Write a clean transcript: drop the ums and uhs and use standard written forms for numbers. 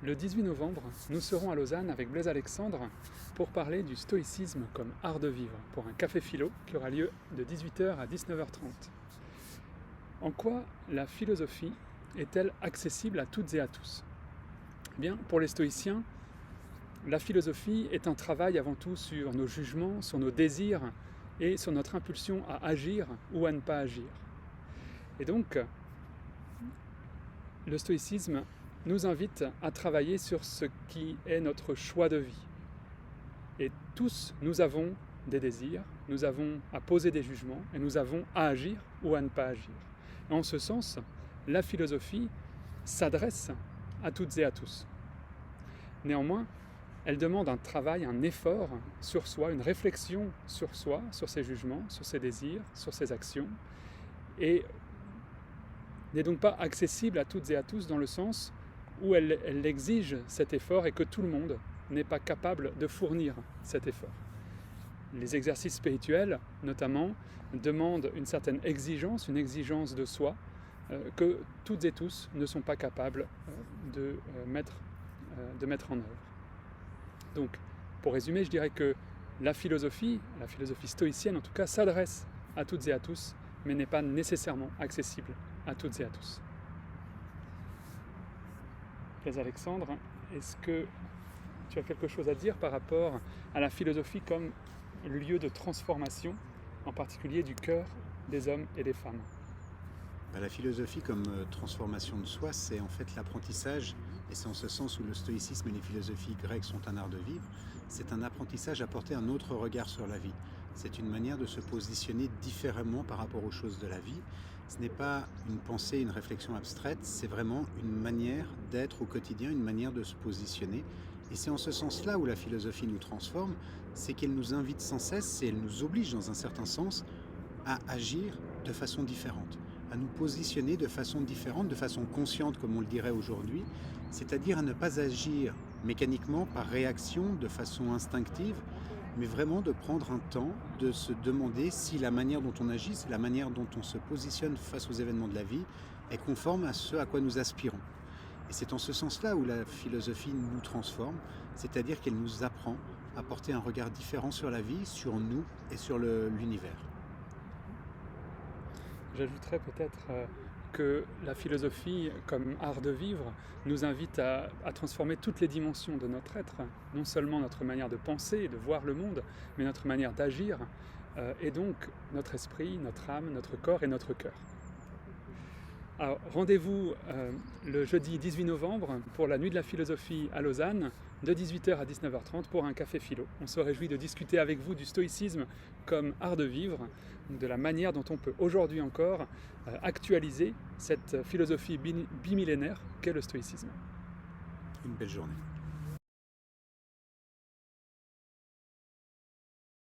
Le 18 novembre, nous serons à Lausanne avec Blaise Alexandre pour parler du stoïcisme comme art de vivre, pour un café philo qui aura lieu de 18h à 19h30. En quoi la philosophie est-elle accessible à toutes et à tous ? Eh bien, pour les stoïciens, la philosophie est un travail avant tout sur nos jugements, sur nos désirs et sur notre impulsion à agir ou à ne pas agir. Et donc, le stoïcisme nous invite à travailler sur ce qui est notre choix de vie. Et tous, nous avons des désirs, nous avons à poser des jugements et nous avons à agir ou à ne pas agir. Et en ce sens, la philosophie s'adresse à toutes et à tous. Néanmoins, elle demande un travail, un effort sur soi, une réflexion sur soi, sur ses jugements, sur ses désirs, sur ses actions, et n'est donc pas accessible à toutes et à tous dans le sens où elle exige cet effort et que tout le monde n'est pas capable de fournir cet effort. Les exercices spirituels, notamment, demandent une certaine exigence, une exigence de soi, que toutes et tous ne sont pas capables de mettre en œuvre. Donc, pour résumer, je dirais que la philosophie stoïcienne en tout cas, s'adresse à toutes et à tous, mais n'est pas nécessairement accessible à toutes et à tous. Blaise Alexandre, est-ce que tu as quelque chose à dire par rapport à la philosophie comme lieu de transformation, en particulier du cœur des hommes et des femmes ? La philosophie comme transformation de soi, c'est en fait l'apprentissage, et c'est en ce sens où le stoïcisme et les philosophies grecques sont un art de vivre, c'est un apprentissage à porter un autre regard sur la vie. C'est une manière de se positionner différemment par rapport aux choses de la vie. Ce n'est pas une pensée, une réflexion abstraite, c'est vraiment une manière d'être au quotidien, une manière de se positionner. Et c'est en ce sens-là où la philosophie nous transforme, c'est qu'elle nous invite sans cesse et elle nous oblige dans un certain sens à agir de façon différente, à nous positionner de façon différente, de façon consciente comme on le dirait aujourd'hui, c'est-à-dire à ne pas agir mécaniquement par réaction, de façon instinctive, mais vraiment de prendre un temps, de se demander si la manière dont on agit, si la manière dont on se positionne face aux événements de la vie est conforme à ce à quoi nous aspirons. Et c'est en ce sens-là où la philosophie nous transforme, c'est-à-dire qu'elle nous apprend à porter un regard différent sur la vie, sur nous et sur l'univers. J'ajouterais peut-être que la philosophie, comme art de vivre, nous invite à transformer toutes les dimensions de notre être, non seulement notre manière de penser et de voir le monde, mais notre manière d'agir, et donc notre esprit, notre âme, notre corps et notre cœur. Alors, rendez-vous le jeudi 18 novembre pour la nuit de la philosophie à Lausanne, de 18h à 19h30 pour un café philo. On se réjouit de discuter avec vous du stoïcisme comme art de vivre, de la manière dont on peut aujourd'hui encore actualiser cette philosophie bimillénaire qu'est le stoïcisme. Une belle journée.